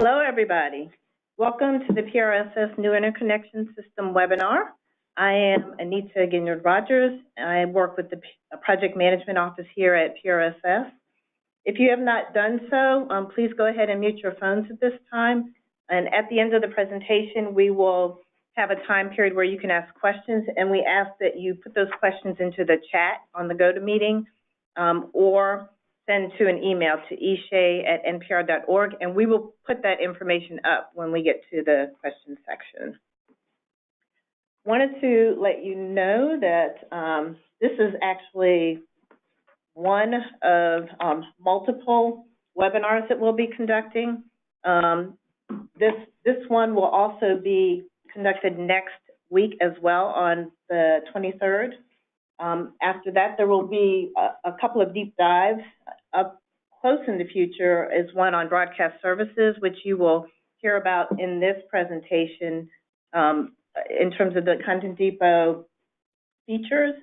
Hello, everybody. Welcome to the PRSS New Interconnection System webinar. I am Anita Ginyard-Rogers. I work with the Project Management Office here at PRSS. If you have not done so, please go ahead and mute your phones at this time. And at the end of the presentation, we will have a time period where you can ask questions, and we ask that you put those questions into the chat on the GoToMeeting or send to an email to eshay@npr.org, and we will put that information up when we get to the question section. Wanted to let you know that this is actually one of multiple webinars that we'll be conducting. This one will also be conducted next week as well on the 23rd. After that, there will be a couple of deep dives. Up close in the future is one on broadcast services, which you will hear about in this presentation in terms of the ContentDepot features.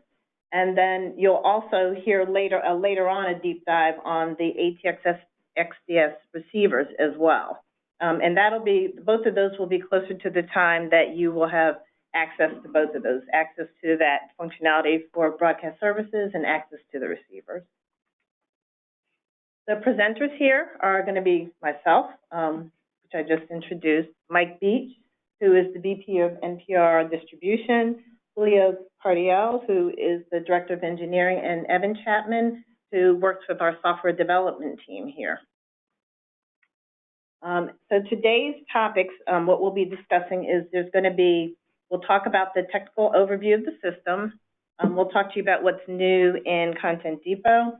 And then you'll also hear later on a deep dive on the ATX XDS receivers as well. And that'll be, both of those will be closer to the time that you will have access to both of those, access to that functionality for broadcast services and access to the receivers. The presenters here are going to be myself, which I just introduced, Mike Beach, who is the VP of NPR Distribution, Julio Cardiel, who is the Director of Engineering, and Evan Chapman, who works with our software development team here. So today's topics, what we'll be discussing is we'll talk about the technical overview of the system. We'll talk to you about what's new in ContentDepot.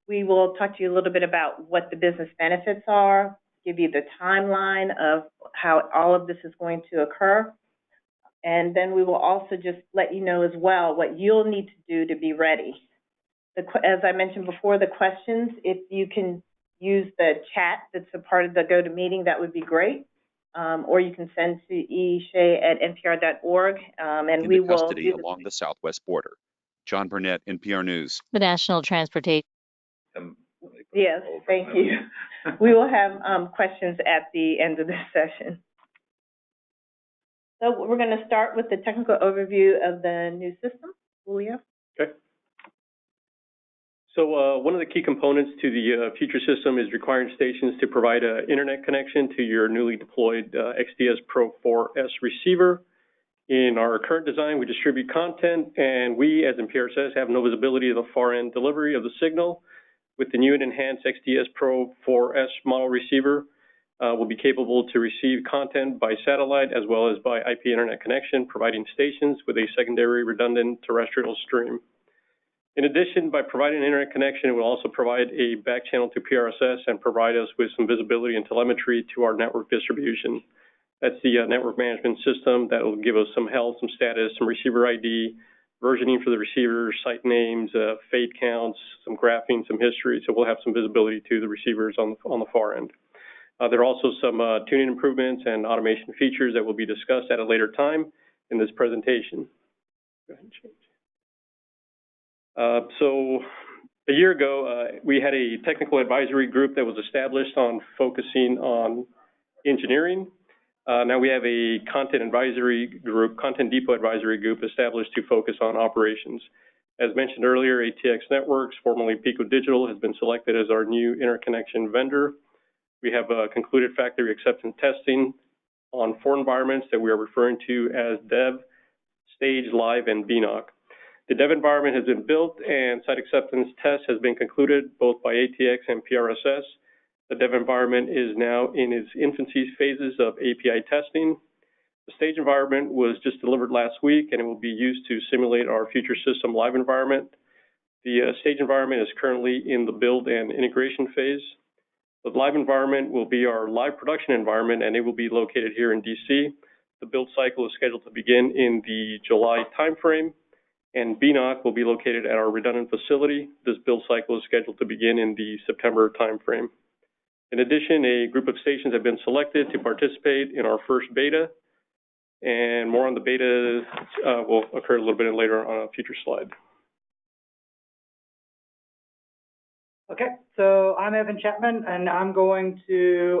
We will talk to you a little bit about what the business benefits are, give you the timeline of how all of this is going to occur. And then we will also just let you know as well what you'll need to do to be ready. As I mentioned before, the questions, if you can use the chat that's a part of the GoToMeeting, that would be great. Or you can send to eshay@npr.org, and we will custody along the southwest border. John Burnett, NPR News. The National Transportation. Yes, thank you. We will have questions at the end of this session. So we're going to start with the technical overview of the new system. Julio? Okay. So one of the key components to the future system is requiring stations to provide an internet connection to your newly deployed XDS Pro 4S receiver. In our current design, we distribute content, and we, as in PRSS, have no visibility of the far-end delivery of the signal. With the new and enhanced XDS Pro 4S model receiver, will be capable to receive content by satellite as well as by IP internet connection, providing stations with a secondary redundant terrestrial stream. In addition, by providing an internet connection, it will also provide a back channel to PRSS and provide us with some visibility and telemetry to our network distribution. That's the network management system that will give us some health, some status, some receiver ID, versioning for the receivers, site names, fade counts, some graphing, some history. So we'll have some visibility to the receivers on the far end. There are also some tuning improvements and automation features that will be discussed at a later time in this presentation. Go ahead and change. So a year ago, we had a technical advisory group that was established on focusing on engineering. Now we have a content advisory group, ContentDepot advisory group, established to focus on operations. As mentioned earlier, ATX Networks, formerly Pico Digital, has been selected as our new interconnection vendor. We have concluded factory acceptance testing on 4 environments that we are referring to as Dev, Stage, Live, and BNOC. The Dev environment has been built and site acceptance test has been concluded both by ATX and PRSS. The Dev environment is now in its infancy phases of API testing. The Stage environment was just delivered last week, and it will be used to simulate our future system live environment. The Stage environment is currently in the build and integration phase. The live environment will be our live production environment, and it will be located here in DC. The build cycle is scheduled to begin in the July timeframe, and BNOC will be located at our redundant facility. This build cycle is scheduled to begin in the September timeframe. In addition, a group of stations have been selected to participate in our first beta, and more on the beta will occur a little bit later on a future slide. Okay, so I'm Evan Chapman, and I'm going to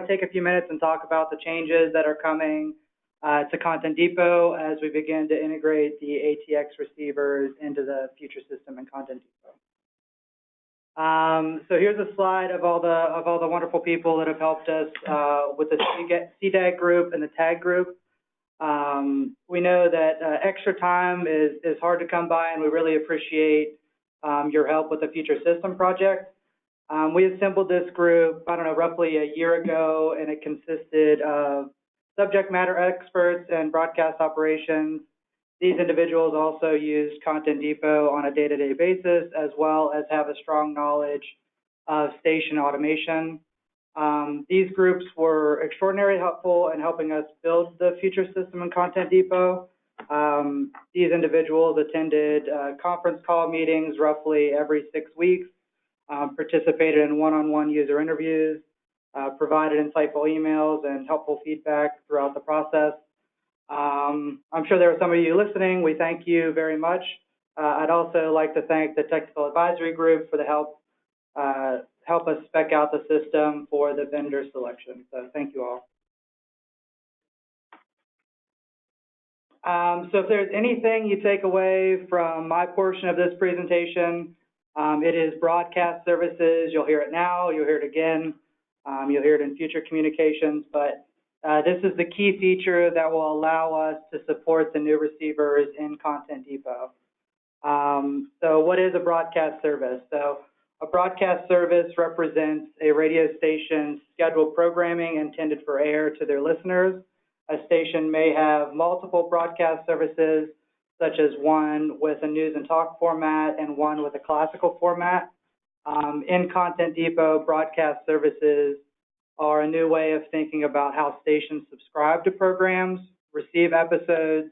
take a few minutes and talk about the changes that are coming to ContentDepot as we begin to integrate the ATX receivers into the future system in ContentDepot. So here's a slide of all the wonderful people that have helped us with the CDAG group and the TAG group. We know that extra time is hard to come by, and we really appreciate your help with the Future System project. We assembled this group, I don't know, roughly a year ago, and it consisted of subject matter experts and broadcast operations. These individuals also use ContentDepot on a day-to-day basis, as well as have a strong knowledge of station automation. These groups were extraordinarily helpful in helping us build the future system in ContentDepot. These individuals attended conference call meetings roughly every 6 weeks, participated in one-on-one user interviews, provided insightful emails and helpful feedback throughout the process. I'm sure there are some of you listening. We thank you very much. I'd also like to thank the technical advisory group for the help us spec out the system for the vendor selection. So thank you all. So if there's anything you take away from my portion of this presentation, it is broadcast services. You'll hear it now, you'll hear it again, you'll hear it in future communications, but this is the key feature that will allow us to support the new receivers in ContentDepot. So what is a broadcast service? So a broadcast service represents a radio station's scheduled programming intended for air to their listeners. A station may have multiple broadcast services, such as one with a news and talk format and one with a classical format. In ContentDepot, broadcast services are a new way of thinking about how stations subscribe to programs, receive episodes,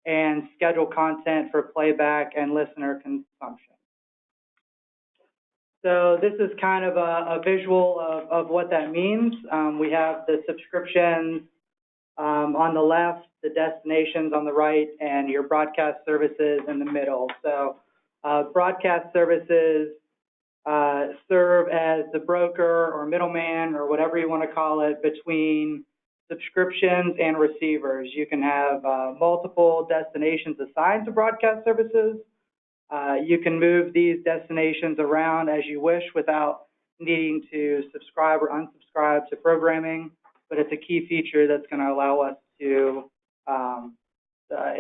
and schedule content for playback and listener consumption. So this is kind of a visual of what that means. We have the subscriptions on the left, the destinations on the right, and your broadcast services in the middle. So broadcast services serve as the broker or middleman or whatever you want to call it between subscriptions and receivers. You can have multiple destinations assigned to broadcast services. You can move these destinations around as you wish without needing to subscribe or unsubscribe to programming, but it's a key feature that's going to allow us to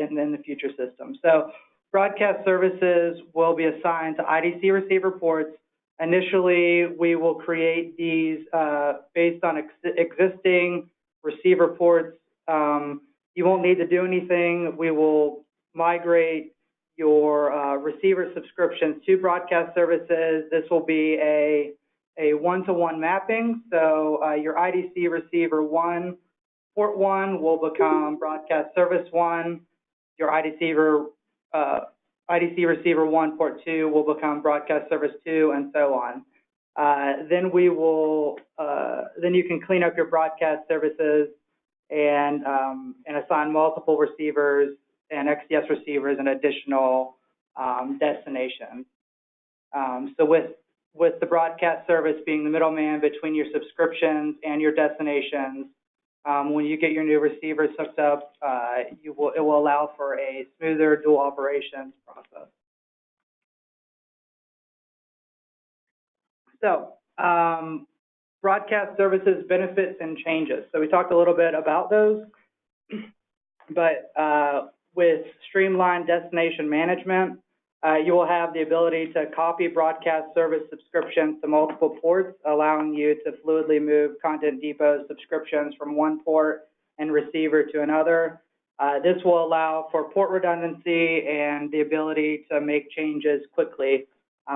in the future system. So broadcast services will be assigned to IDC receiver ports. Initially, we will create these based on existing receiver ports. You won't need to do anything. We will migrate your receiver subscriptions to broadcast services. This will be a one-to-one mapping. So your IDC receiver 1, port 1 will become broadcast service 1. Your IDC receiver 1, port 2 will become broadcast service 2, and so on. Then you can clean up your broadcast services and assign multiple receivers and XDS receivers and additional destinations. So with the broadcast service being the middleman between your subscriptions and your destinations, when you get your new receivers hooked up, it will allow for a smoother dual operations process. So broadcast services benefits and changes. So we talked a little bit about those, but with streamlined destination management, you will have the ability to copy broadcast service subscriptions to multiple ports, allowing you to fluidly move ContentDepot subscriptions from one port and receiver to another. This will allow for port redundancy and the ability to make changes quickly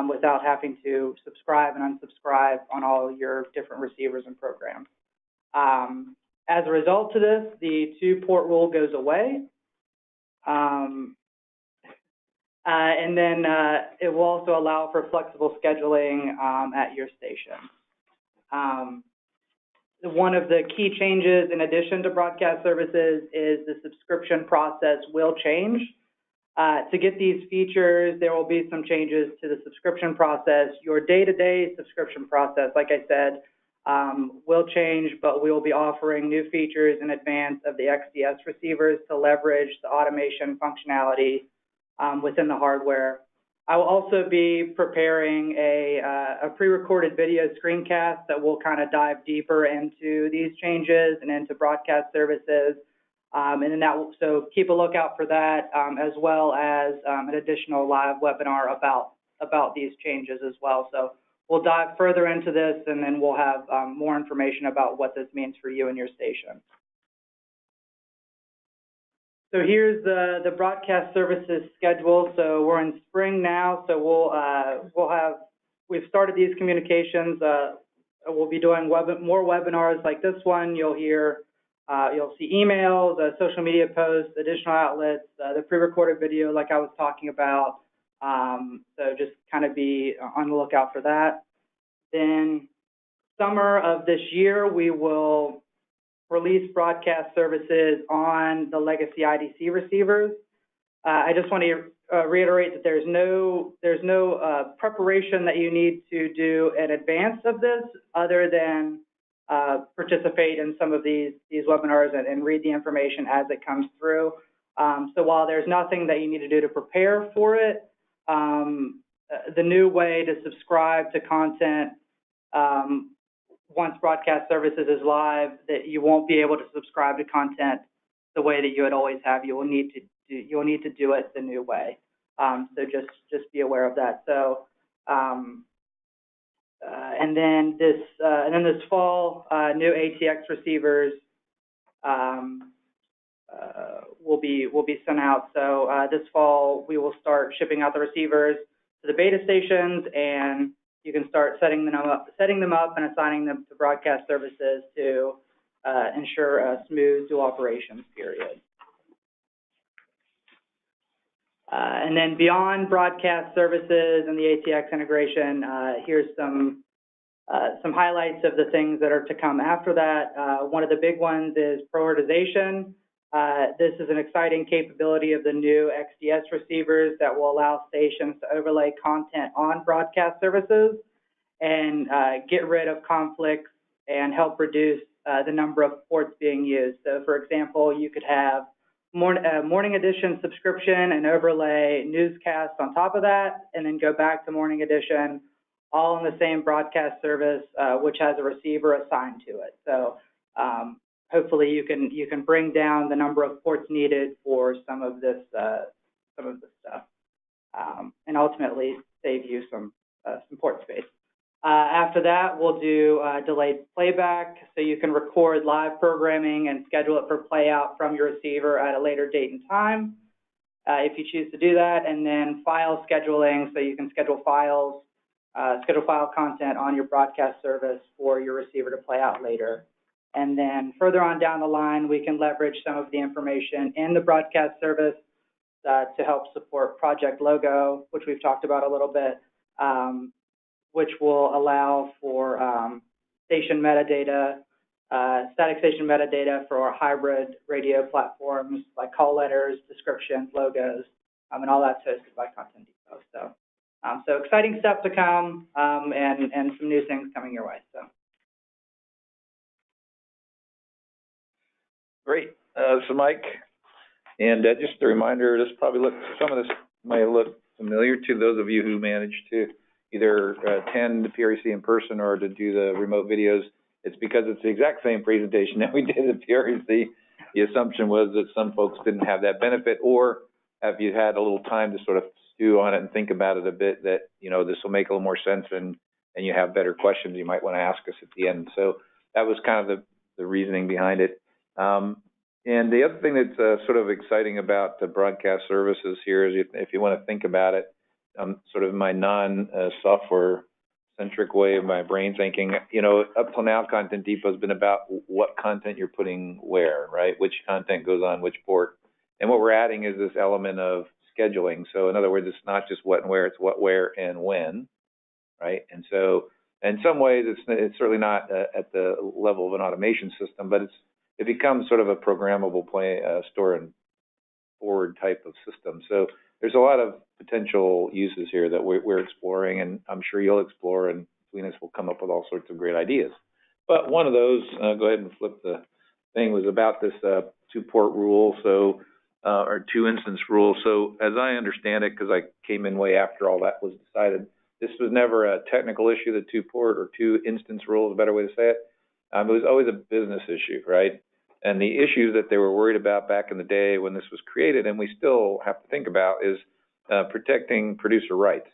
without having to subscribe and unsubscribe on all your different receivers and programs. As a result of this, the two-port rule goes away. And then it will also allow for flexible scheduling at your station. One of the key changes in addition to broadcast services is the subscription process will change. To get these features, there will be some changes to the subscription process. Your day-to-day subscription process, like I said, will change, but we will be offering new features in advance of the XDS receivers to leverage the automation functionality within the hardware. I will also be preparing a pre-recorded video screencast that will kind of dive deeper into these changes and into broadcast services. And then so keep a lookout for that, as well as an additional live webinar about these changes as well. So we'll dive further into this, and then we'll have more information about what this means for you and your station. So here's the broadcast services schedule. So we're in spring now, so we've started these communications. We'll be doing more webinars like this one. You'll see emails, social media posts, additional outlets, the pre-recorded video like I was talking about. So just kind of be on the lookout for that. Then summer of this year, we will release broadcast services on the legacy IDC receivers. I just want to reiterate that there's no preparation that you need to do in advance of this, other than participate in some of these webinars and read the information as it comes through. So while there's nothing that you need to do to prepare for it, the new way to subscribe to content once broadcast services is live, that you won't be able to subscribe to content the way that you would always have. You will need to do it the new way. So just be aware of that. So and then this fall, new ATX receivers will be sent out. So this fall we will start shipping out the receivers to the beta stations, and you can start setting them up and assigning them to broadcast services to ensure a smooth dual operations period. And then beyond broadcast services and the ATX integration, here's some highlights of the things that are to come after that. One of the big ones is prioritization. This is an exciting capability of the new XDS receivers that will allow stations to overlay content on broadcast services and get rid of conflicts and help reduce the number of ports being used. So, for example, you could have morning edition subscription and overlay newscasts on top of that, and then go back to morning edition, all in the same broadcast service, which has a receiver assigned to it. So hopefully you can bring down the number of ports needed for some of this stuff, and ultimately save you some port space. After that, we'll do delayed playback, so you can record live programming and schedule it for playout from your receiver at a later date and time, if you choose to do that. And then file scheduling, so you can schedule file content on your broadcast service for your receiver to play out later. And then further on down the line, we can leverage some of the information in the broadcast service to help support Project Logo, which we've talked about a little bit, which will allow for station metadata, static station metadata for our hybrid radio platforms like call letters, descriptions, logos, and all that's hosted by ContentDepot. So exciting stuff to come, and some new things coming your way. So. Great. So Mike, and just a reminder, some of this might look familiar to those of you who managed to either attend the PREC in person or to do the remote videos. It's because it's the exact same presentation that we did at PREC. The assumption was that some folks didn't have that benefit, or have you had a little time to sort of stew on it and think about it a bit, that, this will make a little more sense, and you have better questions you might want to ask us at the end. So that was kind of the reasoning behind it. And the other thing that's sort of exciting about the broadcast services here is, if you want to think about it, sort of my non-software-centric way of my brain thinking, up till now, ContentDepot has been about what content you're putting where, right? Which content goes on which port. And what we're adding is this element of scheduling. So in other words, it's not just what and where, it's what, where, and when, right? And so in some ways, it's certainly not at the level of an automation system, but it becomes sort of a programmable store and forward type of system. So there's a lot of potential uses here that we're exploring, and I'm sure you'll explore, and between us we'll come up with all sorts of great ideas. But one of those, go ahead and flip the thing, was about this two-port rule, so or two-instance rule. So as I understand it, because I came in way after all that was decided, this was never a technical issue, the two-port or two-instance rule is a better way to say it. It was always a business issue, right? And the issues that they were worried about back in the day when this was created, and we still have to think about, is protecting producer rights.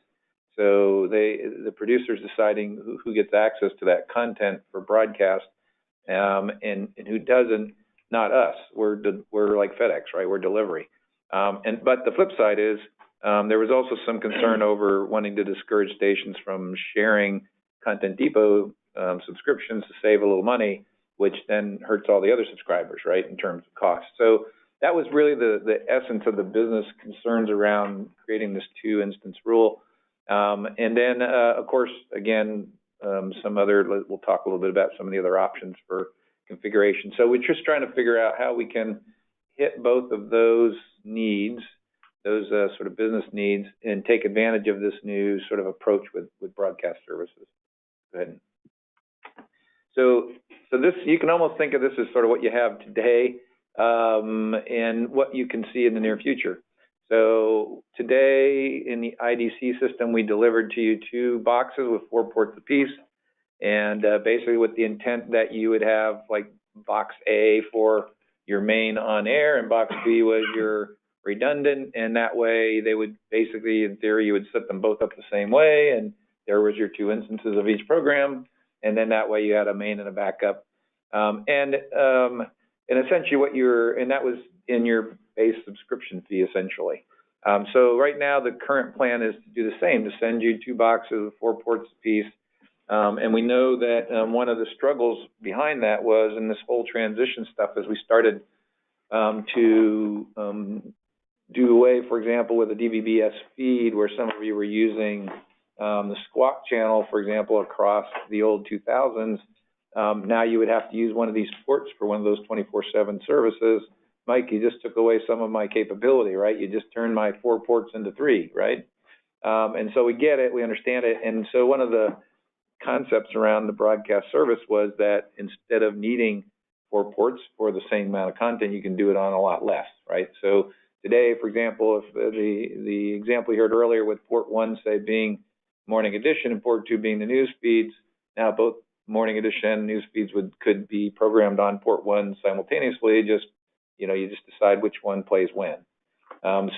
So the producers deciding who gets access to that content for broadcast, and who doesn't. Not us. We're like FedEx, right? We're delivery. But the flip side is there was also some concern over wanting to discourage stations from sharing ContentDepot subscriptions to save a little money, which then hurts all the other subscribers, right, in terms of cost. So that was really the essence of the business concerns around creating this two-instance rule. And then, of course, again, we'll talk a little bit about some of the other options for configuration. So we're just trying to figure out how we can hit both of those needs, those sort of business needs, and take advantage of this new sort of approach with broadcast services. Go ahead. So this, you can almost think of this as sort of what you have today, and what you can see in the near future. So today in the IDC system, we delivered to you 2 boxes with 4 ports apiece. And basically with the intent that you would have like box A for your main on air and box B was your redundant, and that way they would basically, in theory, you would set them both up the same way, and there was your 2 instances of each program, and then that way you had a main and a backup. And essentially and that was in your base subscription fee essentially. So right now the current plan is to do the same, to send you 2 boxes with 4 ports apiece. And we know that one of the struggles behind that was in this whole transition stuff as we started to do away, for example, with the DVB-S feed where some of you were using the squawk channel, for example, across the old 2000s. Now you would have to use one of these ports for one of those 24/7 services. Mike, you just took away some of my capability, right? You just turned my 4 ports into 3, right? And so we get it, we understand it. And so one of the concepts around the broadcast service was that instead of needing 4 ports for the same amount of content, you can do it on a lot less, right? So today, for example, if the example you heard earlier with port 1, say, being morning edition and port 2 being the news feeds, now both morning edition and news feeds could be programmed on port 1 simultaneously. You just decide which one plays when. So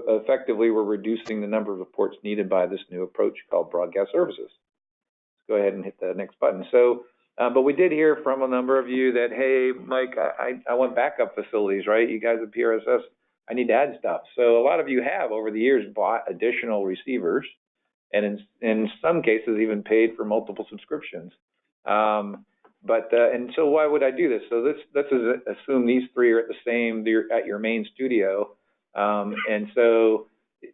effectively we're reducing the number of ports needed by this new approach called broadcast services. Go ahead and hit the next button. So, but we did hear from a number of you that, hey, Mike, I want backup facilities, right? You guys at PRSS, I need to add stuff. So a lot of you have over the years bought additional receivers, and in some cases even paid for multiple subscriptions. And so why would I do this? So let's assume these 3 are at the same, they're at your main studio. And so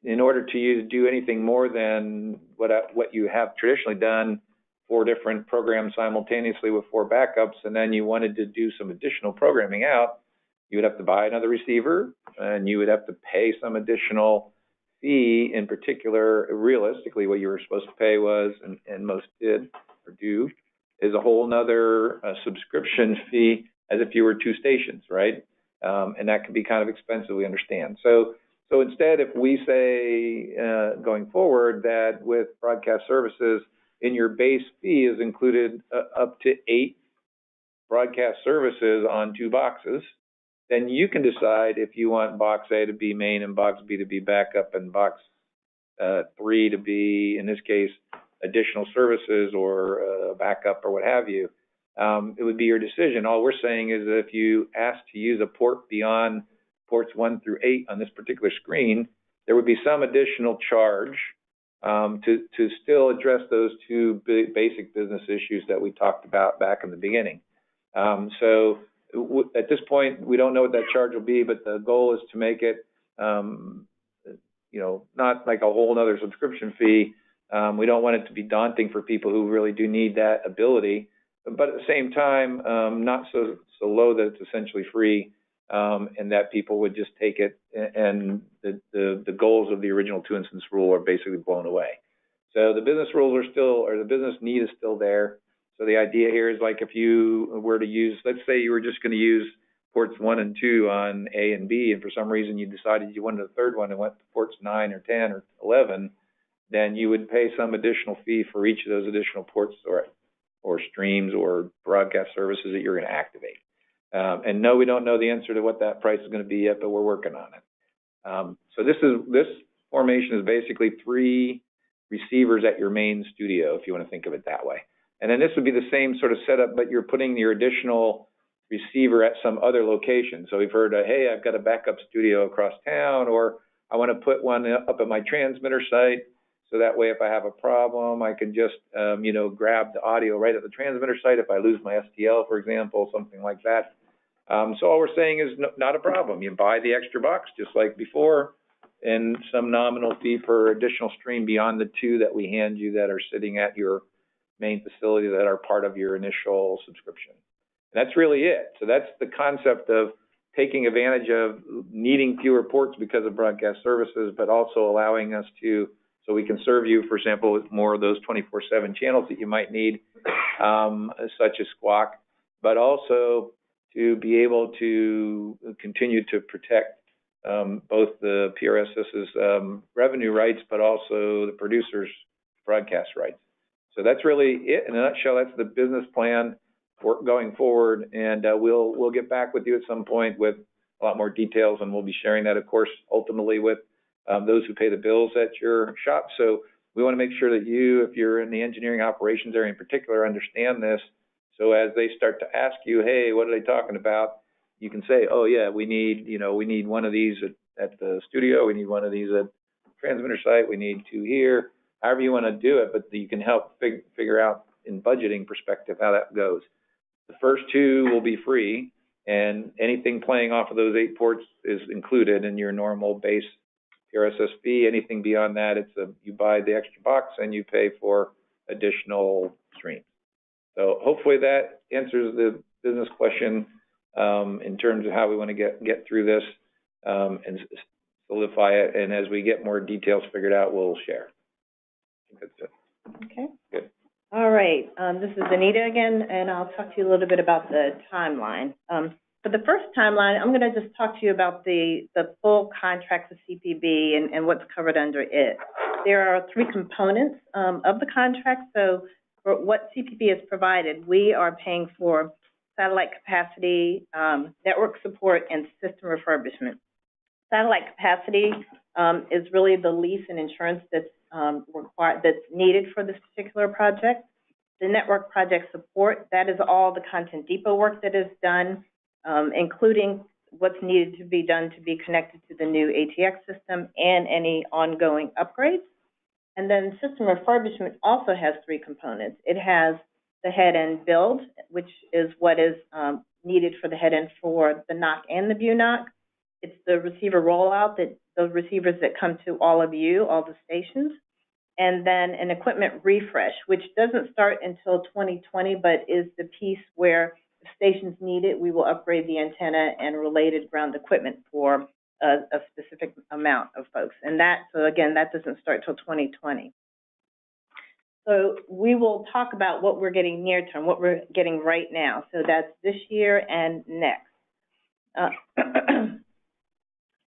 in order to do anything more than what you have traditionally done, 4 different programs simultaneously with 4 backups, and then you wanted to do some additional programming out, you would have to buy another receiver, and you would have to pay some additional fee. In particular, realistically, what you were supposed to pay was, and most did or do, is a whole nother subscription fee as if you were 2 stations, right? And that can be kind of expensive, we understand. So instead, if we say going forward that with broadcast services, in your base fee is included up to 8 broadcast services on 2 boxes, then you can decide if you want box A to be main and box B to be backup and box 3 to be, in this case, additional services or backup or what have you. It would be your decision. All we're saying is that if you ask to use a port beyond ports 1 through 8 on this particular screen, there would be some additional charge to still address those 2 basic business issues that we talked about back in the beginning. So at this point, we don't know what that charge will be, but the goal is to make it, not like a whole other subscription fee. We don't want it to be daunting for people who really do need that ability, but at the same time, not so low that it's essentially free. and that people would just take it, and the goals of the original two-instance rule are basically blown away. So the business rules are still, or the business need is still there. So the idea here is, like, if you were to use, let's say you were just going to use ports 1 and 2 on A and B, and for some reason you decided you wanted a third one and went to ports 9 or 10 or 11, then you would pay some additional fee for each of those additional ports or streams or broadcast services that you're going to activate. And no, we don't know the answer to what that price is going to be yet, but we're working on it. So this formation is basically 3 receivers at your main studio, if you want to think of it that way. And then this would be the same sort of setup, but you're putting your additional receiver at some other location. So we've heard, hey, I've got a backup studio across town, or I want to put one up at my transmitter site. So that way, if I have a problem, I can just, grab the audio right at the transmitter site. If I lose my STL, for example, something like that. So all we're saying is not a problem. You buy the extra box just like before, and some nominal fee per additional stream beyond the 2 that we hand you that are sitting at your main facility that are part of your initial subscription. And that's really it. So that's the concept of taking advantage of needing fewer ports because of broadcast services, but also allowing us to, so we can serve you, for example, with more of those 24/7 channels that you might need, such as Squawk, but also to be able to continue to protect both the PRSS's revenue rights, but also the producer's broadcast rights. So that's really it in a nutshell. That's the business plan for going forward, and we'll get back with you at some point with a lot more details, and we'll be sharing that, of course, ultimately with those who pay the bills at your shop. So we want to make sure that you, if you're in the engineering operations area in particular, understand this. So as they start to ask you, hey, what are they talking about? You can say, oh yeah, we need one of these at the studio. We need one of these at the transmitter site. We need 2 here. However you want to do it, but you can help figure out in budgeting perspective how that goes. The first 2 will be free, and anything playing off of those 8 ports is included in your normal base PRSS fee. Anything beyond that, you buy the extra box and you pay for additional streams. So hopefully that answers the business question in terms of how we want to get through this and solidify it. And as we get more details figured out, we'll share. I think that's it. Okay. Good. All right. This is Anita again, and I'll talk to you a little bit about the timeline. For the first timeline, I'm going to just talk to you about the full contract with CPB and what's covered under it. There are 3 components of the contract. So for what CPB has provided, we are paying for satellite capacity, network support, and system refurbishment. Satellite capacity is really the lease and insurance that's that's needed for this particular project. The network project support, that is all the ContentDepot work that is done, including what's needed to be done to be connected to the new ATX system and any ongoing upgrades. And then system refurbishment also has 3 components. It has the head-end build, which is what is needed for the head-end for the NOC and the BUNOC. It's the receiver rollout, those receivers that come to all of you, all the stations. And then an equipment refresh, which doesn't start until 2020, but is the piece where if stations need it, we will upgrade the antenna and related ground equipment for a specific amount of folks. And so again, that doesn't start till 2020. So we will talk about what we're getting near term, what we're getting right now. So that's this year and next.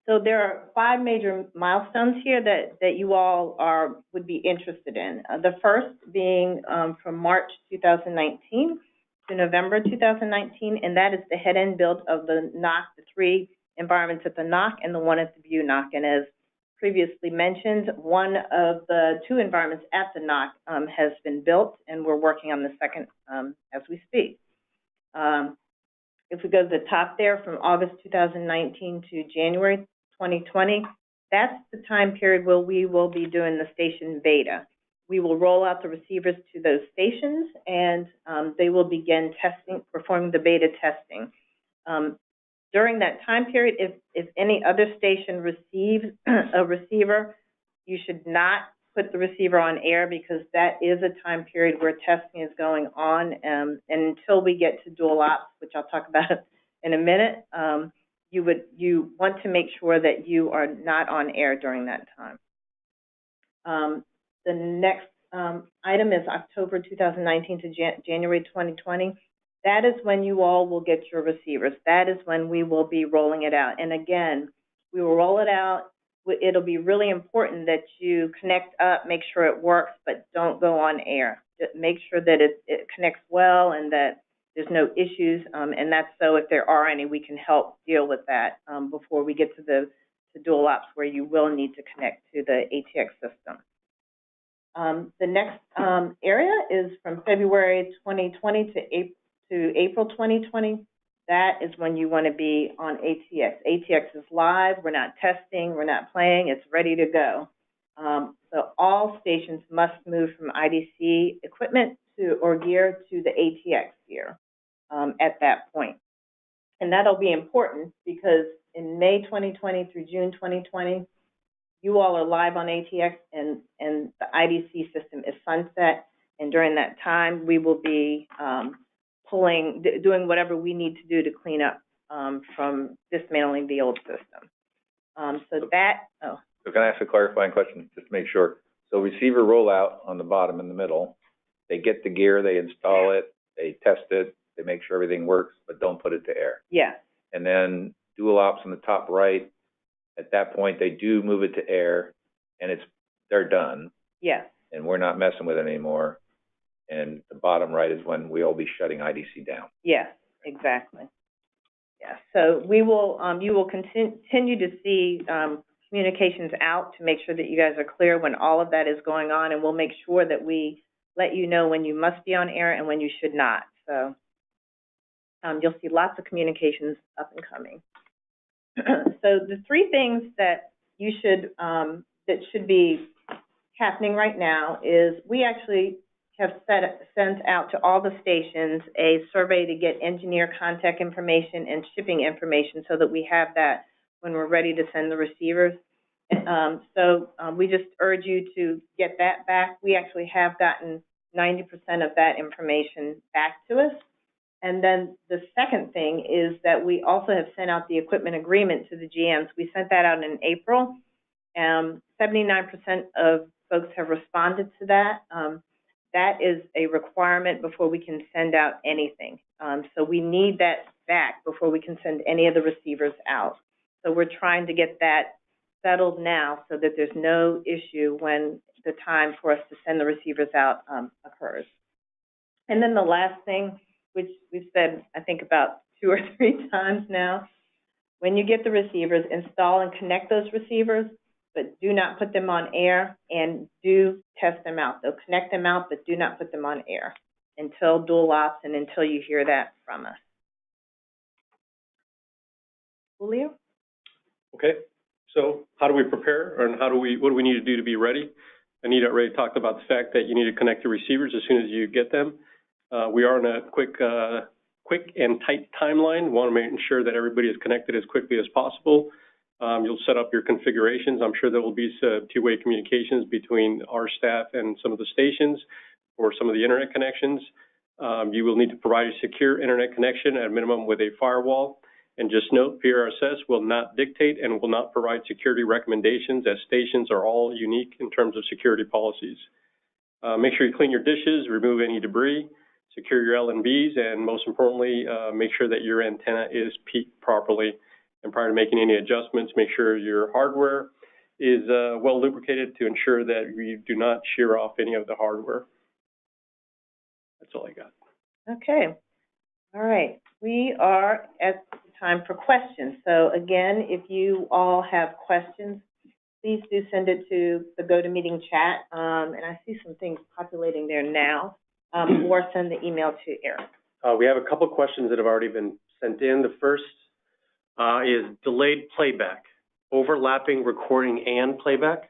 So there are 5 major milestones here that you all would be interested in. The first being from March 2019 to November 2019, and that is the head-end build of the NOC, the 3 environments at the NOC and the 1 at the BUNOC. And as previously mentioned, 1 of the 2 environments at the NOC has been built, and we're working on the second as we speak. If we go to the top there, from August 2019 to January 2020, that's the time period where we will be doing the station beta. We will roll out the receivers to those stations, and they will begin performing the beta testing. During that time period, if any other station receives a receiver, you should not put the receiver on air, because that is a time period where testing is going on. And until we get to dual ops, which I'll talk about in a minute, you want to make sure that you are not on air during that time. The next item is October 2019 to January 2020. That is when you all will get your receivers. That is when we will be rolling it out. And again, we will roll it out. It'll be really important that you connect up, make sure it works, but don't go on air. Just make sure that it connects well and that there's no issues. And that's so if there are any, we can help deal with that before we get to the dual ops where you will need to connect to the ATX system. The next area is from February 2020 to April 2020. That is when you want to be on ATX. ATX is live. We're not testing. We're not playing. It's ready to go. So all stations must move from IDC equipment or gear to the ATX gear at that point. And that'll be important because in May 2020 through June 2020, you all are live on ATX and the IDC system is sunset. And during that time, we will be doing whatever we need to do to clean up from dismantling the old system. So can I ask a clarifying question, just to make sure? So receiver rollout on the bottom in the middle, they get the gear, they install it, they test it, they make sure everything works, but don't put it to air. Yes. And then dual ops on the top right, at that point, they do move it to air, and they're done. Yes. And we're not messing with it anymore. And the bottom right is when we'll be shutting IDC down. Yes, exactly. Yeah. So we will, you will continue to see communications out to make sure that you guys are clear when all of that is going on, and we'll make sure that we let you know when you must be on air and when you should not. So you'll see lots of communications up and coming. So the three things that you should that should be happening right now is we actually have sent out to all the stations a survey to get engineer contact information and shipping information so that we have that when we're ready to send the receivers. So we just urge you to get that back. We actually have gotten 90% of that information back to us. And then the second thing is that we also have sent out the equipment agreement to the GMs. We sent that out in April. 79% of folks have responded to that. That is a requirement before we can send out anything. So we need that back before we can send any of the receivers out. So we're trying to get that settled now so that there's no issue when the time for us to send the receivers out occurs. And then the last thing, which we've said, I think, about 2 or 3 times now, when you get the receivers, install and connect those receivers, but do not put them on air and do test them out. They'll connect them out, but do not put them on air until dual ops and until you hear that from us. Julio? Okay, so how do we prepare, and what do we need to do to be ready? Anita already talked about the fact that you need to connect the receivers as soon as you get them. We are on a quick and tight timeline. Want to make sure that everybody is connected as quickly as possible. You'll set up your configurations. I'm sure there will be two-way communications between our staff and some of the stations for some of the internet connections. You will need to provide a secure internet connection at a minimum with a firewall. And just note, PRSS will not dictate and will not provide security recommendations, as stations are all unique in terms of security policies. Make sure you clean your dishes, remove any debris, secure your LNBs, and most importantly, make sure that your antenna is peaked properly. And prior to making any adjustments, make sure your hardware is well lubricated to ensure that you do not shear off any of the hardware. That's all I got. Okay. All right. We are at the time for questions. So again, if you all have questions, please do send it to the GoToMeeting chat. And I see some things populating there now. Or send the email to Eric. We have a couple of questions that have already been sent in. The first is delayed playback, overlapping recording and playback.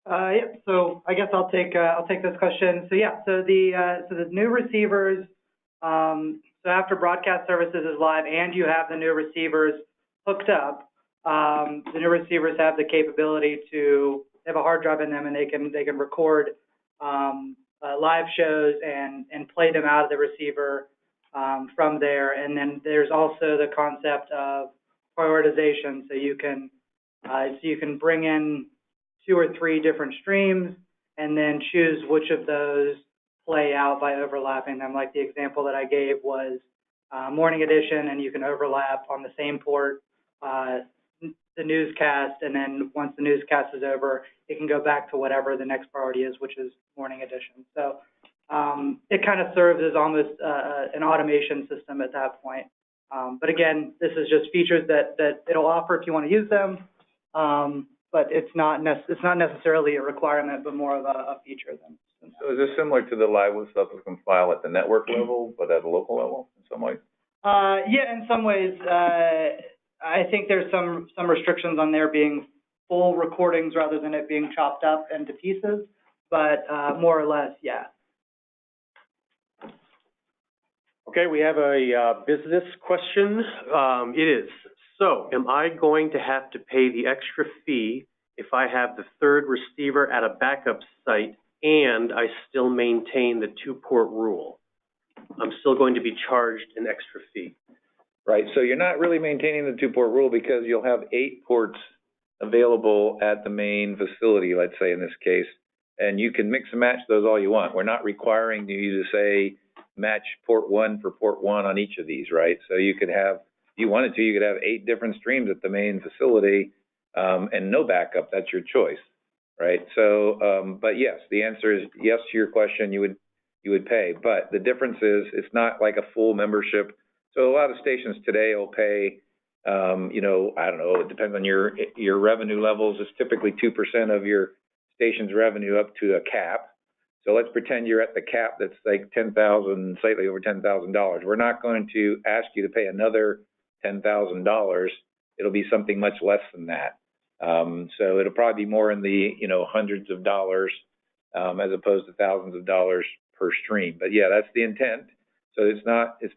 Yeah. So I guess I'll take this question. So yeah. So the new receivers. So after broadcast services is live and you have the new receivers hooked up, the new receivers have the capability to have a hard drive in them, and they can record live shows and play them out of the receiver from there. And then there's also the concept of prioritization. So you can bring in 2 or 3 different streams and then choose which of those play out by overlapping them. Like the example that I gave was morning edition, and you can overlap on the same port the newscast, and then once the newscast is over, it can go back to whatever the next priority is, which is morning edition. So it kind of serves as almost an automation system at that point. But again, this is just features that it'll offer if you want to use them, but it's not necessarily a requirement, but more of a feature than. So is this similar to the live stuff that can file at the network level, but at a local level in some ways? Yeah, in some ways. I think there's some restrictions on there being full recordings rather than it being chopped up into pieces, but more or less, yeah. Okay, we have a business question. It is, so am I going to have to pay the extra fee if I have the third receiver at a backup site and I still maintain the 2-port rule? I'm still going to be charged an extra fee. Right, so you're not really maintaining the 2-port rule because you'll have 8 ports available at the main facility, let's say in this case, and you can mix and match those all you want. We're not requiring you to say match port 1 for port 1 on each of these, right? So you could have, if you wanted to, you could have 8 different streams at the main facility and no backup. That's your choice, right? So, but yes, the answer is yes to your question. You would pay, but the difference is it's not like a full membership. So a lot of stations today will pay, you know, I don't know, it depends on your revenue levels. It's typically 2% of your station's revenue up to a cap. So let's pretend you're at the cap that's like $10,000, slightly over $10,000. We're not going to ask you to pay another $10,000. It'll be something much less than that. So it'll probably be more in the, you know, hundreds of dollars as opposed to thousands of dollars per stream. But yeah, that's the intent. So it's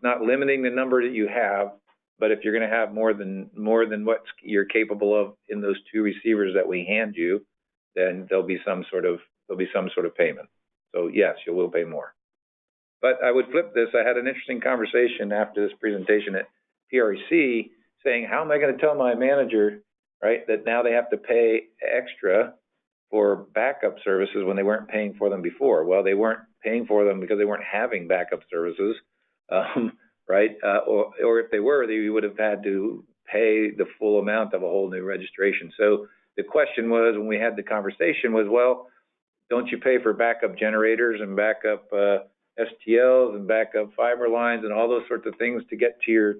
not limiting the number that you have, but if you're going to have more than what you're capable of in those 2 receivers that we hand you, then there'll be some sort of payment. So yes, you will pay more. But I would flip this. I had an interesting conversation after this presentation at PREC saying, how am I going to tell my manager, right, that now they have to pay extra for backup services when they weren't paying for them before? Well, they weren't paying for them because they weren't having backup services, right? Or if they were, they would have had to pay the full amount of a whole new registration. So the question was, when we had the conversation, was, well, don't you pay for backup generators and backup STLs and backup fiber lines and all those sorts of things to get to your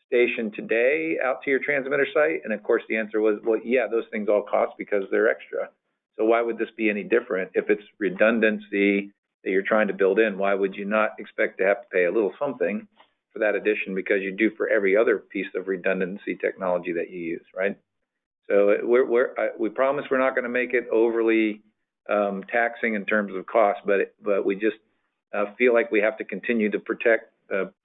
station today out to your transmitter site? And of course the answer was, well, yeah, those things all cost because they're extra. So why would this be any different? If it's redundancy that you're trying to build in, why would you not expect to have to pay a little something for that addition, because you do for every other piece of redundancy technology that you use, right? So we promise we're not going to make it overly taxing in terms of cost, but we just feel like we have to continue to protect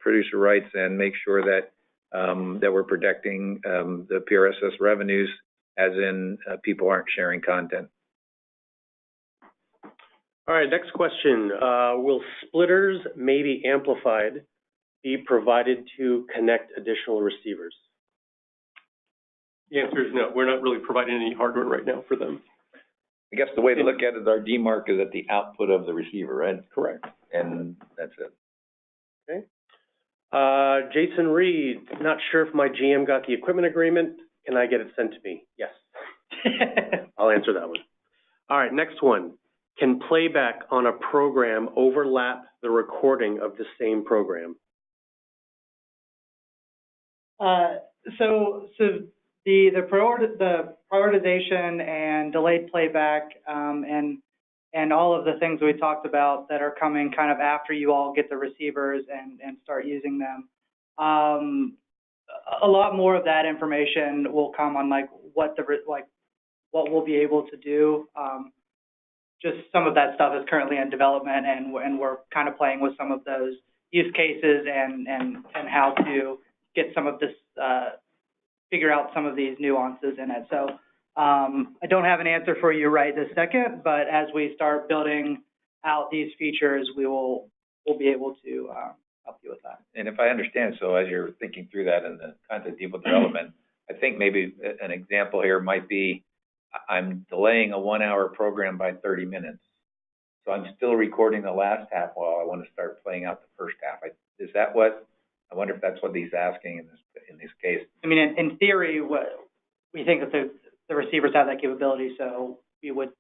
producer rights and make sure that that we're protecting the PRSS revenues, as in people aren't sharing content. All right, next question. Will splitters, maybe amplified, be provided to connect additional receivers? The answer is no. We're not really providing any hardware right now for them. I guess the way to look at it is our DMARC is at the output of the receiver, right? Correct. And that's it. Okay. Jason Reed, not sure if my GM got the equipment agreement. Can I get it sent to me? Yes. I'll answer that one. All right, next one. Can playback on a program overlap the recording of the same program? So the prioritization and delayed playback and all of the things we talked about that are coming kind of after you all get the receivers and start using them. A lot more of that information will come on what we'll be able to do. Just some of that stuff is currently in development, and we're kind of playing with some of those use cases and how to get some of this, figure out some of these nuances in it. So I don't have an answer for you right this second, but as we start building out these features, we'll be able to help you with that. And if I understand, so as you're thinking through that in the ContentDepot development, I think maybe an example here might be I'm delaying a 1 hour program by 30 minutes. So I'm still recording the last half while I want to start playing out the first half. Is that what, I wonder if that's what he's asking in this case. I mean, in theory, we think that the receivers have that capability, so we would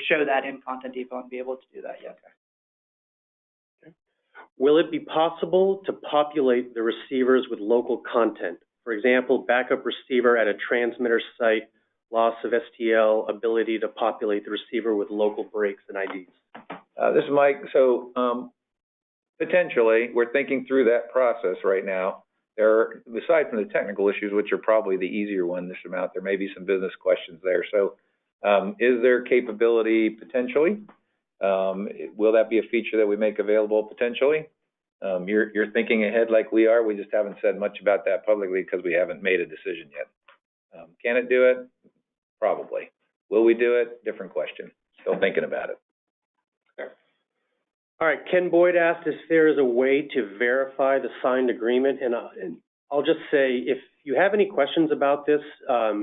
show that in ContentDepot and be able to do that, yes. Okay. Will it be possible to populate the receivers with local content? For example, backup receiver at a transmitter site, loss of STL, ability to populate the receiver with local breaks and IDs. This is Mike. So potentially, we're thinking through that process right now. There are, aside from the technical issues, which are probably the easier one this amount, there may be some business questions there. So is there capability potentially? Will that be a feature that we make available potentially? You're thinking ahead like we are. We just haven't said much about that publicly because we haven't made a decision yet. Can it do it? Probably. Will we do it? Different question. Still thinking about it. All right, Ken Boyd asked if there is a way to verify the signed agreement, and I'll just say, if you have any questions about this,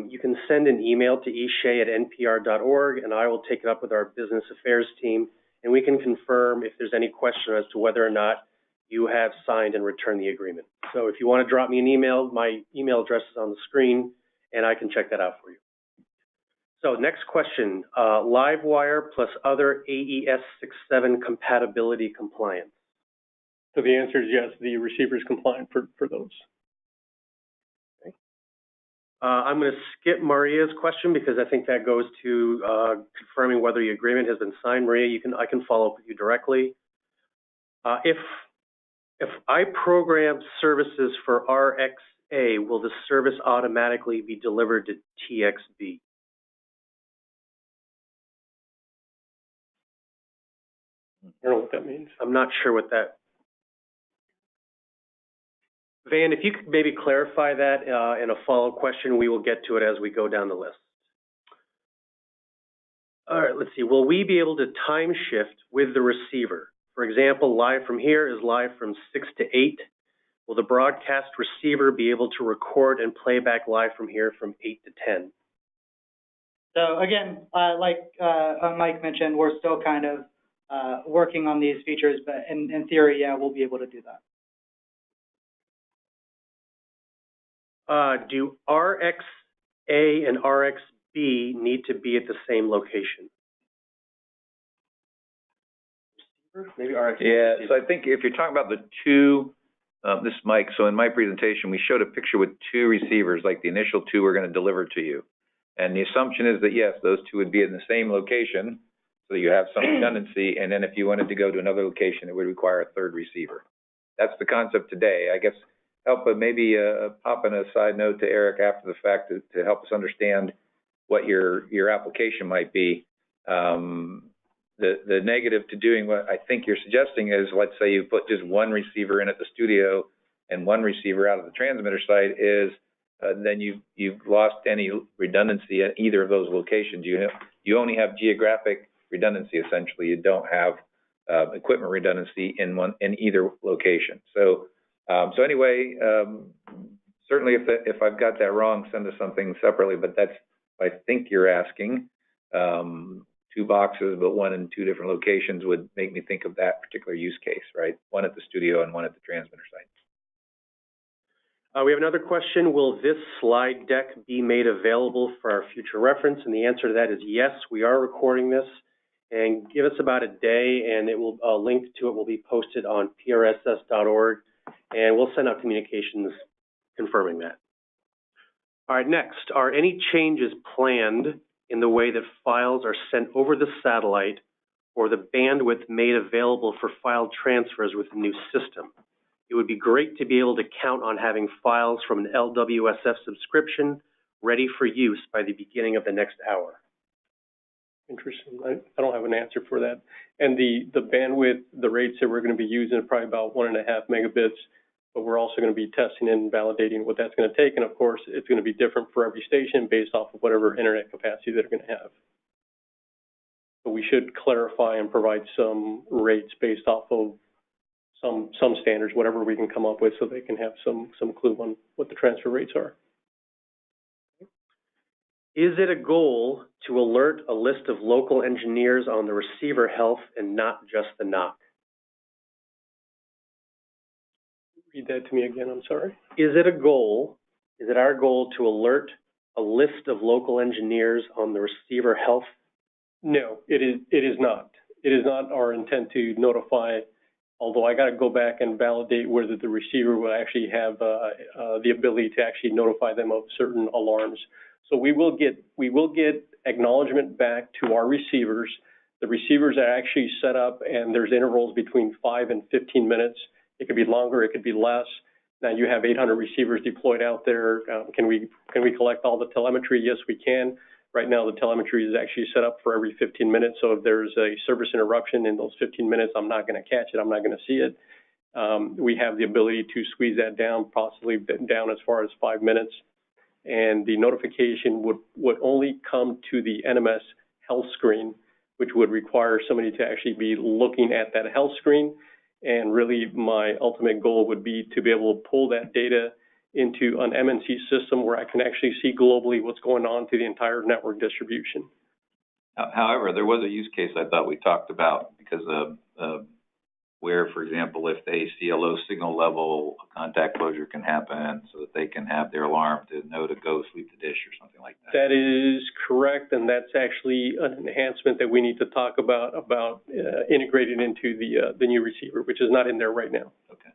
you can send an email to eshay@npr.org, and I will take it up with our business affairs team, and we can confirm if there's any question as to whether or not you have signed and returned the agreement. So if you want to drop me an email, my email address is on the screen, and I can check that out for you. So next question, LiveWire plus other AES-67 compatibility compliance. So the answer is yes, the receiver is compliant for those. Okay. I'm going to skip Maria's question because I think that goes to confirming whether the agreement has been signed. Maria, I can follow up with you directly. If I program services for RXA, will the service automatically be delivered to TXB? I don't know what that means. I'm not sure what that. Van, if you could maybe clarify that in a follow-up question, we will get to it as we go down the list. All right, let's see. Will we be able to time shift with the receiver? For example, live from here is live from 6 to 8. Will the broadcast receiver be able to record and play back live from here from 8 to 10? So again, like Mike mentioned, we're still kind of working on these features, but in theory, yeah, we'll be able to do that. Do RXA and RXB need to be at the same location? Maybe RXA. Yeah, so I think if you're talking about the two, this is Mike, so in my presentation, we showed a picture with two receivers, like the initial two we're going to deliver to you. And the assumption is that, yes, those two would be in the same location, so you have some redundancy, and then if you wanted to go to another location, it would require a third receiver. That's the concept today. I guess maybe pop in a side note to Eric after the fact to help us understand what your application might be. The negative to doing what I think you're suggesting is, let's say you put just one receiver in at the studio and one receiver out of the transmitter site, is then you've lost any redundancy at either of those locations. You only have geographic redundancy, essentially. You don't have equipment redundancy in either location. So anyway, certainly if I've got that wrong, send us something separately. But that's what I think you're asking. Two boxes, but one in two different locations would make me think of that particular use case, right? One at the studio and one at the transmitter site. We have another question. Will this slide deck be made available for our future reference? And the answer to that is yes, we are recording this. And give us about a day, and it will link to it will be posted on PRSS.org, and we'll send out communications confirming that. All right, next, are any changes planned in the way that files are sent over the satellite or the bandwidth made available for file transfers with the new system? It would be great to be able to count on having files from an LWSF subscription ready for use by the beginning of the next hour. Interesting. I don't have an answer for that. And the bandwidth, the rates that we're going to be using are probably about 1.5 megabits, but we're also going to be testing and validating what that's going to take. And of course, it's going to be different for every station based off of whatever internet capacity they're going to have. But we should clarify and provide some rates based off of some standards, whatever we can come up with, so they can have some clue on what the transfer rates are. Is it a goal to alert a list of local engineers on the receiver health and not just the NOC? Read that to me again, I'm sorry. Is it our goal to alert a list of local engineers on the receiver health? No, it is not. It is not our intent to notify, although I got to go back and validate whether the receiver will actually have the ability to actually notify them of certain alarms. So we will get acknowledgement back to our receivers. The receivers are actually set up, and there's intervals between 5 and 15 minutes. It could be longer, it could be less. Now you have 800 receivers deployed out there. Can we collect all the telemetry? Yes, we can. Right now, the telemetry is actually set up for every 15 minutes. So if there's a service interruption in those 15 minutes, I'm not going to catch it. I'm not going to see it. We have the ability to squeeze that down, possibly down as far as 5 minutes. And the notification would only come to the NMS health screen, which would require somebody to actually be looking at that health screen. And really, my ultimate goal would be to be able to pull that data into an MNC system where I can actually see globally what's going on to the entire network distribution. However, there was a use case I thought we talked about because of where, for example, if they see a low signal level, a contact closure can happen so that they can have their alarm to know to go sweep the dish or something like that. That is correct, and that's actually an enhancement that we need to talk about integrating into the new receiver, which is not in there right now. Okay.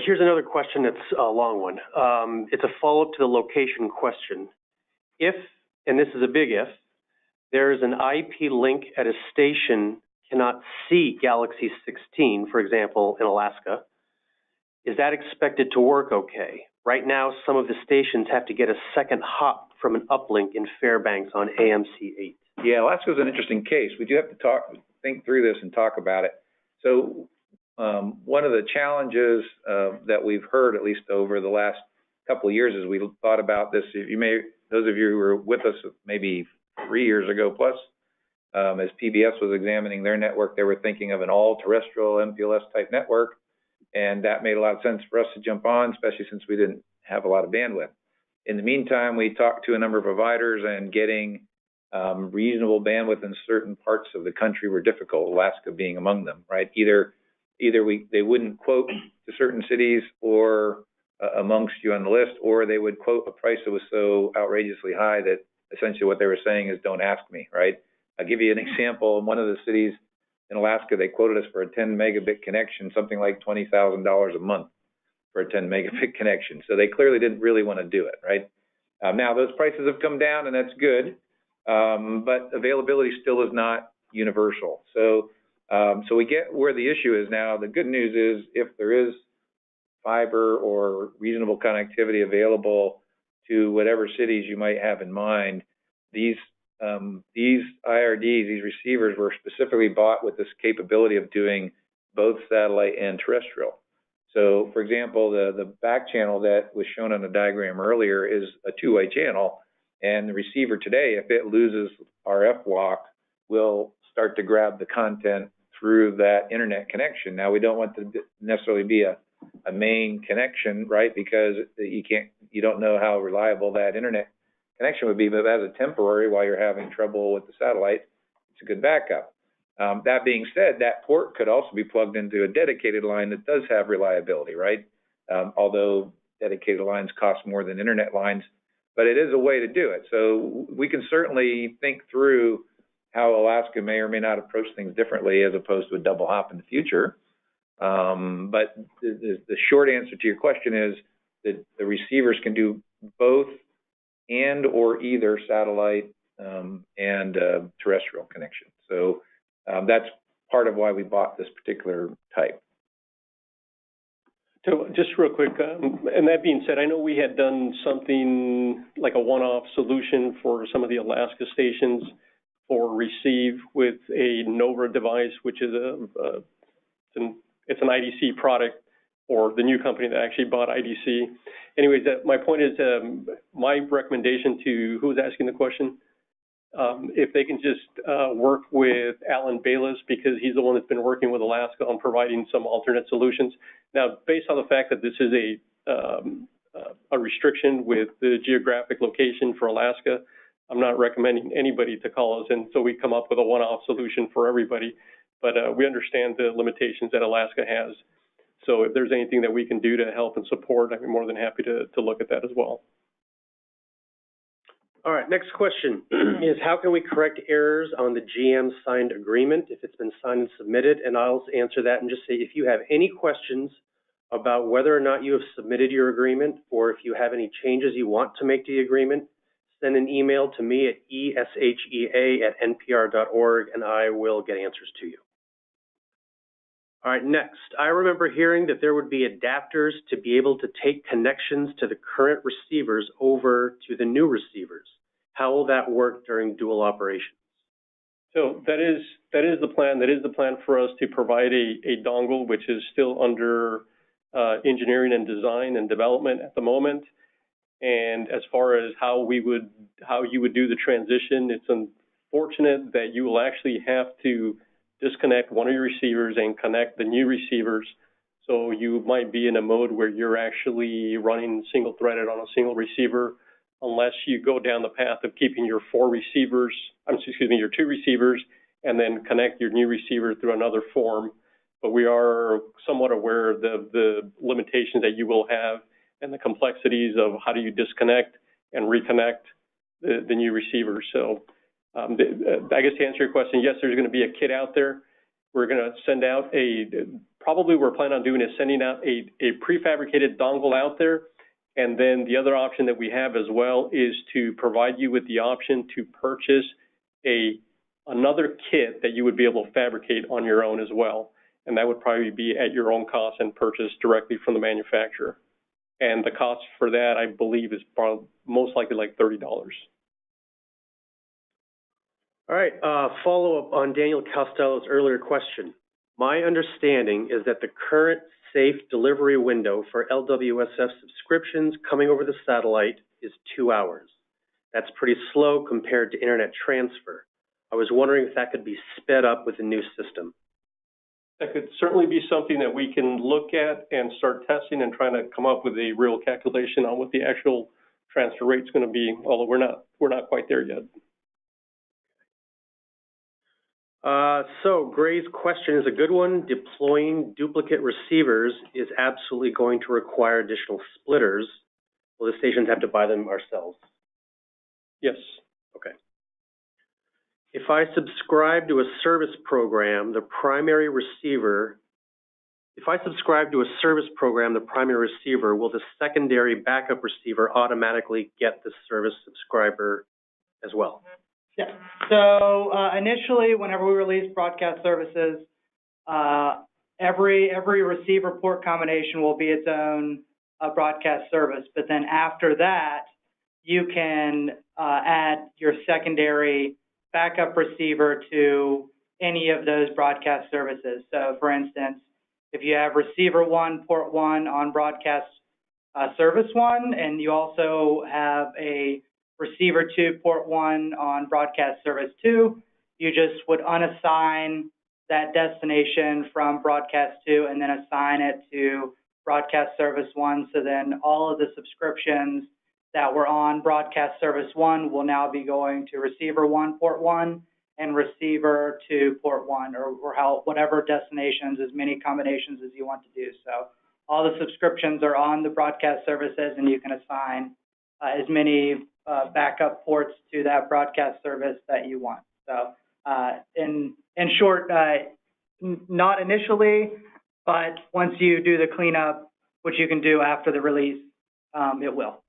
Here's another question that's a long one. It's a follow-up to the location question. If, and this is a big if, there's an IP link at a station cannot see Galaxy 16, for example, in Alaska, is that expected to work okay? Right now, some of the stations have to get a second hop from an uplink in Fairbanks on AMC 8. Yeah, Alaska's an interesting case. We do have to think through this and talk about it. So one of the challenges that we've heard, at least over the last couple of years, as we thought about this, those of you who were with us maybe 3 years ago plus, as PBS was examining their network, they were thinking of an all-terrestrial MPLS type network, and that made a lot of sense for us to jump on, especially since we didn't have a lot of bandwidth. In the meantime, we talked to a number of providers, and getting reasonable bandwidth in certain parts of the country were difficult, Alaska being among them, right? Either they wouldn't quote to certain cities or amongst you on the list, or they would quote a price that was so outrageously high that essentially what they were saying is, don't ask me, right? I'll give you an example. In one of the cities in Alaska, they quoted us for a 10 megabit connection, something like $20,000 a month for a 10 megabit connection. So they clearly didn't really want to do it, right? Now those prices have come down, and that's good, but availability still is not universal. So we get where the issue is now. The good news is if there is fiber or reasonable connectivity available to whatever cities you might have in mind, these IRDs, these receivers, were specifically bought with this capability of doing both satellite and terrestrial. So, for example, the back channel that was shown on the diagram earlier is a two-way channel, and the receiver today, if it loses RF lock, will start to grab the content through that internet connection. Now, we don't want to necessarily be a main connection, right? Because you don't know how reliable that internet connection would be, but as a temporary, while you're having trouble with the satellite, it's a good backup. That being said, that port could also be plugged into a dedicated line that does have reliability, right? Although dedicated lines cost more than internet lines, but it is a way to do it. So we can certainly think through how Alaska may or may not approach things differently as opposed to a double hop in the future. But the short answer to your question is that the receivers can do both and or either satellite and terrestrial connection. So that's part of why we bought this particular type. So just real quick, and that being said, I know we had done something like a one-off solution for some of the Alaska stations for receive with a NOVA device, which is it's an IDC product, or the new company that actually bought IDC. Anyways, my point is, my recommendation to, who's asking the question? If they can just work with Alan Bayless, because he's the one that's been working with Alaska on providing some alternate solutions. Now, based on the fact that this is a restriction with the geographic location for Alaska, I'm not recommending anybody to call us until we come up with a one-off solution for everybody. But we understand the limitations that Alaska has. So if there's anything that we can do to help and support, I'd be more than happy to look at that as well. All right, next question is how can we correct errors on the GM signed agreement if it's been signed and submitted? And I'll answer that and just say if you have any questions about whether or not you have submitted your agreement, or if you have any changes you want to make to the agreement, send an email to me at eshea@npr.org and I will get answers to you. All right, next, I remember hearing that there would be adapters to be able to take connections to the current receivers over to the new receivers. How will that work during dual operations? So that is the plan. That is the plan for us to provide a dongle, which is still under engineering and design and development at the moment. And as far as how you would do the transition, it's unfortunate that you will actually have to disconnect one of your receivers and connect the new receivers. So you might be in a mode where you're actually running single threaded on a single receiver, unless you go down the path of keeping your your two receivers, and then connect your new receiver through another form. But we are somewhat aware of the limitations that you will have and the complexities of how do you disconnect and reconnect the new receiver. So I guess to answer your question, yes, there's going to be a kit out there. We're going to send out we're planning on doing is sending out a prefabricated dongle out there. And then the other option that we have as well is to provide you with the option to purchase another kit that you would be able to fabricate on your own as well. And that would probably be at your own cost and purchased directly from the manufacturer. And the cost for that, I believe, is most likely like $30. All right, follow-up on Daniel Costello's earlier question. My understanding is that the current safe delivery window for LWSF subscriptions coming over the satellite is 2 hours. That's pretty slow compared to internet transfer. I was wondering if that could be sped up with the new system. That could certainly be something that we can look at and start testing and trying to come up with a real calculation on what the actual transfer rate is going to be, although we're not quite there yet. So Gray's question is a good one. Deploying duplicate receivers is absolutely going to require additional splitters. Will the stations have to buy them ourselves? Yes. Okay. If I subscribe to a service program, the primary receiver, will the secondary backup receiver automatically get the service subscriber as well? Yeah. So initially, whenever we release broadcast services, every receiver port combination will be its own broadcast service. But then after that, you can add your secondary backup receiver to any of those broadcast services. So, for instance, if you have receiver 1, port 1 on broadcast service 1, and you also have a receiver 2, port 1 on broadcast service 2, you just would unassign that destination from broadcast 2 and then assign it to broadcast service 1. So then all of the subscriptions that were on broadcast service 1 will now be going to receiver 1, port 1, and receiver 2, port 1, or whatever destinations, as many combinations as you want to do. So all the subscriptions are on the broadcast services, and you can assign as many backup ports to that broadcast service that you want. So in short, not initially, but once you do the cleanup, which you can do after the release, it will.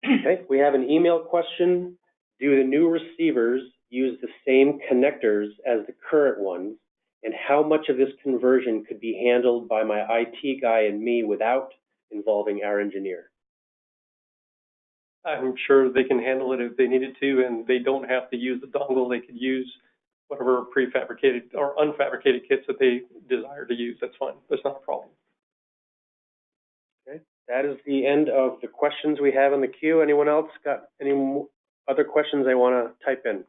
Okay, we have an email question. Do the new receivers use the same connectors as the current ones? And how much of this conversion could be handled by my IT guy and me without involving our engineer? I'm sure they can handle it if they needed to, and they don't have to use the dongle. They could use whatever prefabricated or unfabricated kits that they desire to use. That's fine. That's not a problem. Okay, that is the end of the questions we have in the queue. Anyone else got any other questions they want to type in?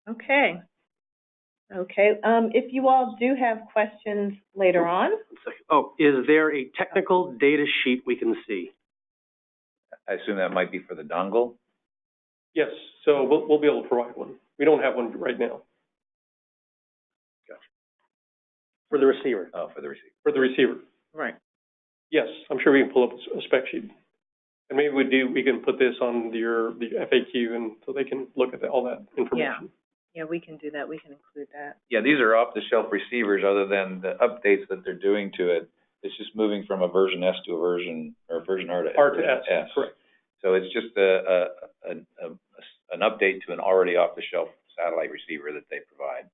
Okay. Okay, if you all do have questions later on, Oh, is there a technical data sheet we can see? I assume that might be for the dongle? Yes, so we'll be able to provide one. We don't have one right now. Gotcha. For the receiver? Oh, for the receiver. For the receiver. right. Yes, I'm sure we can pull up a spec sheet. And maybe we can put this on the FAQ and so they can look at all that information. Yeah, we can do that. We can include that. Yeah, these are off-the-shelf receivers other than the updates that they're doing to it. It's just moving from a version S to a version, or version R to R to S, correct. So it's just an update to an already off-the-shelf satellite receiver that they provide.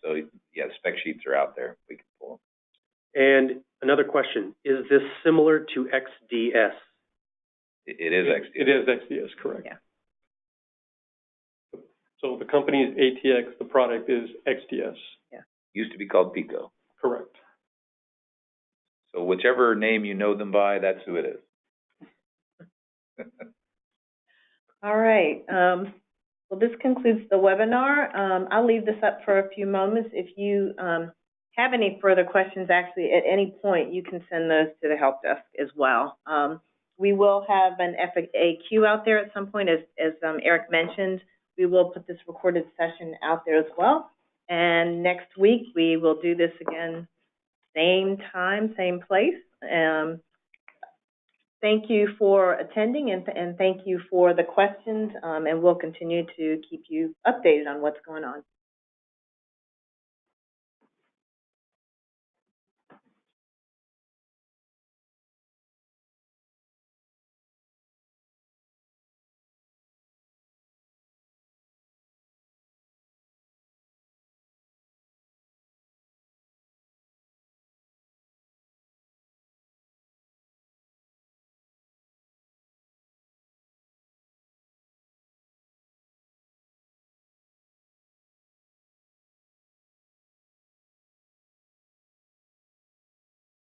So, yeah, spec sheets are out there. We can pull them. And another question, is this similar to XDS? It is XDS. It is XDS, correct. Yeah. So the company is ATX, the product is XDS. Used to be called Pico. Correct. So whichever name you know them by, that's who it is. All right. Well, this concludes the webinar. I'll leave this up for a few moments. If you have any further questions, actually, at any point, you can send those to the help desk as well. We will have an FAQ out there at some point, as Eric mentioned. We will put this recorded session out there as well. And next week, we will do this again, same time, same place. Thank you for attending, and thank you for the questions, and we'll continue to keep you updated on what's going on.